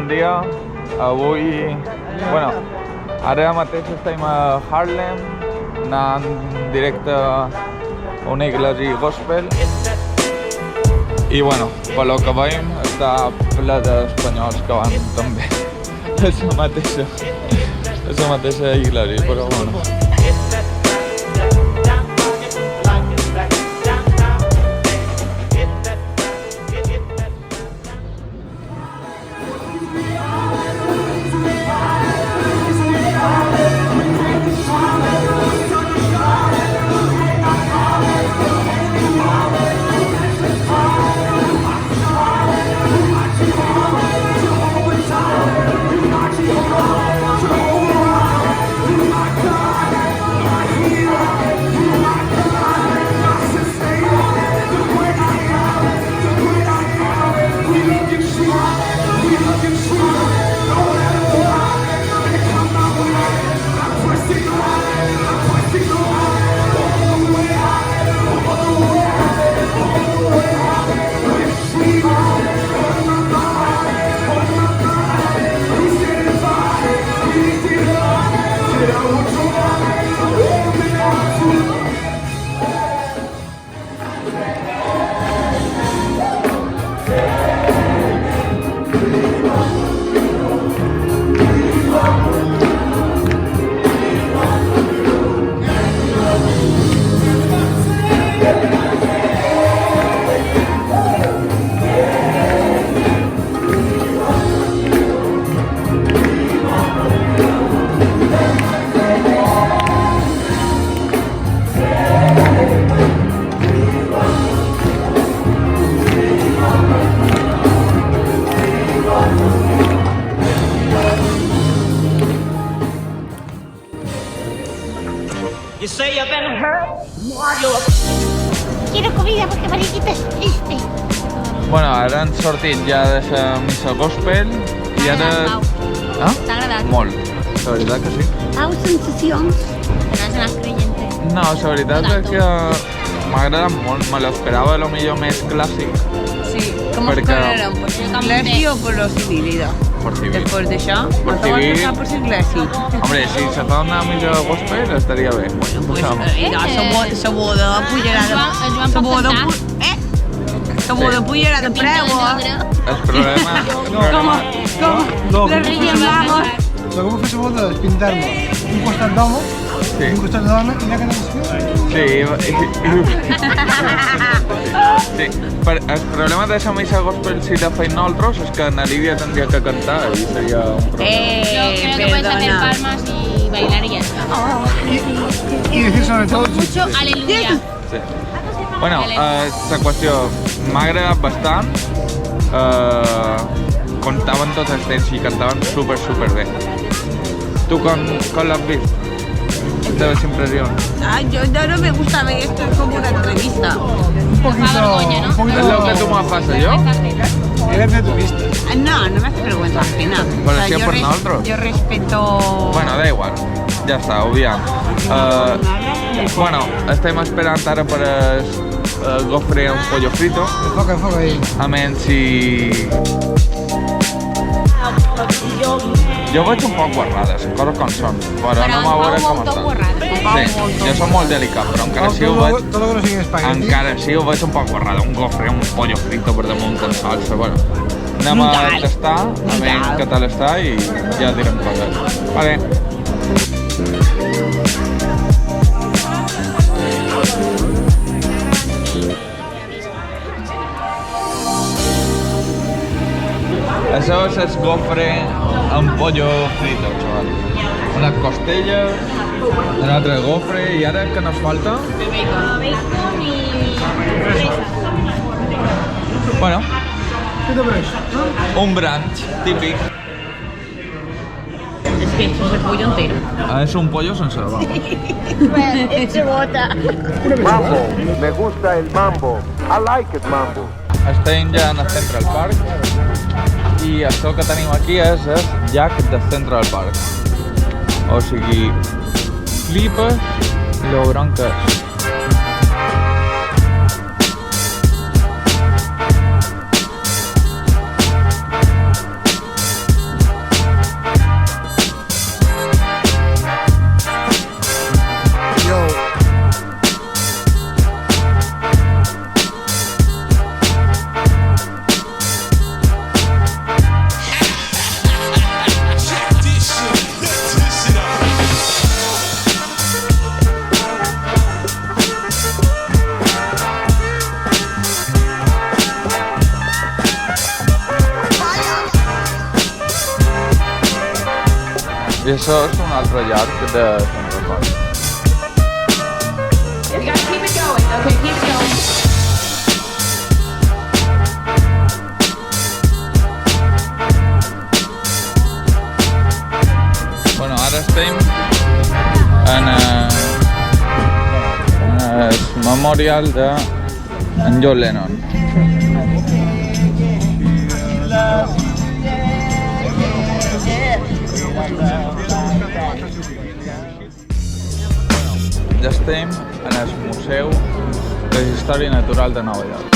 bon dia. Avui, bueno, ara mateix estem a Harlem, anant directe a una església gospel. I bueno, per lo que veiem, està ple d'espanyols que van també a la mateixa església, però bueno. You say you've been hurt, Quiero comida porque Mariquita es triste. Bueno, ara han sortit ja de la missa gospel i ara... Ah? T'ha agradat? Molt, la veritat que sí. Pau, sensacions. Que no seràs creyente. No, la veritat és que m'agrada molt, me l'esperava lo millor més clàssic. Sí, ¿cómo Porque- esperaron? ¿Por ser iglesia o por los civilidos? Por civil. Después de eso, Por no te vas a civil. dejar por ser iglesia. Hombre, si se fa una missa gospel estaria bé. Pues, Vamos. se boda pujera se boda pujera de pregua. El problema... ¿Cómo? De Reyes Magos. Lo que vull fer la boda és pintar-me un costat d'home Sí. i un costat de dona i allà que no Sí, el problema de la missa gospel si la feim nosaltres és que na Lídia tindria que cantar i seria un problema. Yo creo que puedes hacer Perdona. palmas y bailar y ya está. i dir sobre tot Mucho aleluya. Sí. Bueno, la qüestió m'ha agradat bastant. Contaven tots els temps i cantaven super bé. Tu com l'has vist? Les teves impressions? Ay, yo no me gusta ver esto, es como una entrevista. un poquito, vergonya, no? un poquito És el que tu me fas a jo? eres de turista. Ah, no, no me hace vergüenza ajena. Pero si es por nosotros. Yo respeto... Bueno, da igual. Ja està, obviam. Bueno, estem esperant ara per gofre un pollo frito. Enfoca ahí. A menys si... Jo veig un poc guarrades, coses com són, però no m'ha veure com estan. Sí, jo soc molt delicat, però encara sí ho veig... Todo lo que no sigui espagueti. Encara sí ho veig un poc guarrada, un gofre, un pollo frito per damunt en salsa, bueno. Anem a tastar, a veure què tal està i ja direm coses. Vale. Això és el gofre amb pollo frito, xaval. Unes costelles, un altre gofre i ara què nos falta? Bacon y fresa. Bueno, ¿Qué te parece? un brunch típic. Es que esto es el pollo entero. És un pollo sense la baba. Se bota. Mambo, me gusta el mambo. I like it, mambo. Estem ja en el Central Park i això que tenim aquí és el llac de Central Park. O sigui, flipes lo gran que és. I això és un altre llarg de Sant Ramon. You gotta keep it going. Okay, keep going. Bueno, ara estem en el memorial de en John Lennon. Ja estem en el Museu de Història Natural de Nova York.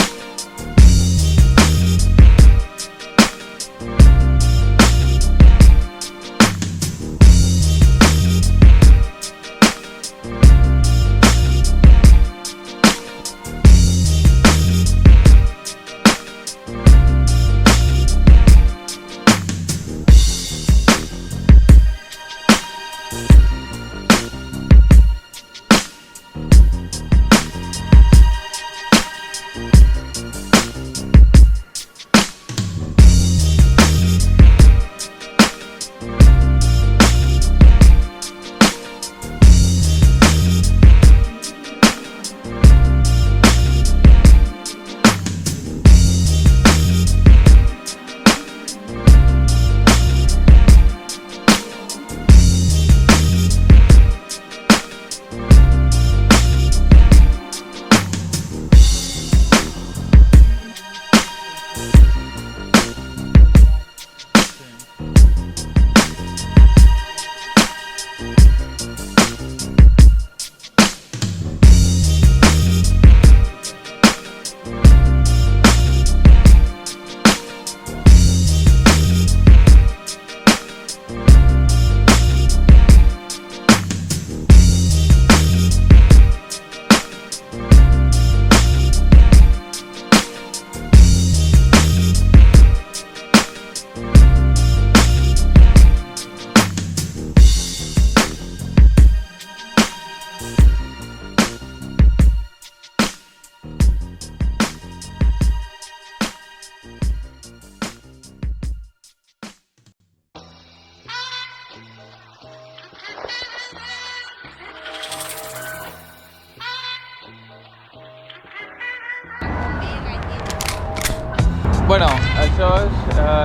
Bueno, això és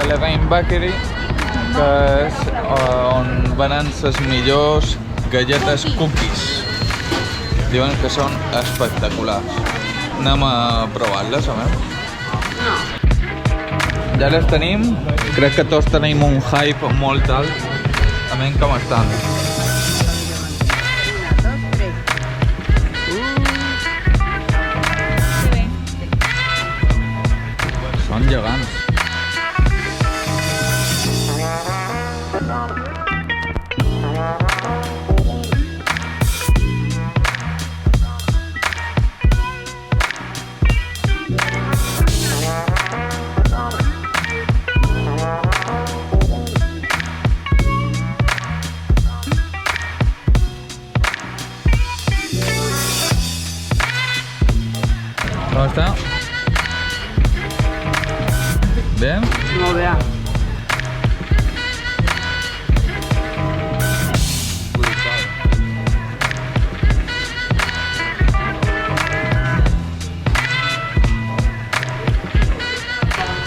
l'Event Bakery, que és on venen les millors galletes cookies. Diuen que són espectaculars. Anem a provar-les, a veure. No. Ja les tenim, crec que tots tenim un hype molt alt. A veure com estan. Són gegants. ¿Cómo está? ¿Bien? No vea.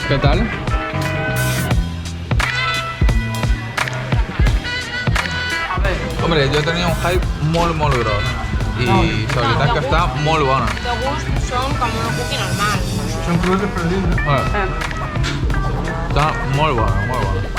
¿Qué tal? Hombre, jo tenia un hype molt gros i la veritat que està molt bona. De gust són com una cookie normal. Son crudos de perdido. Està molt bona, molt bona.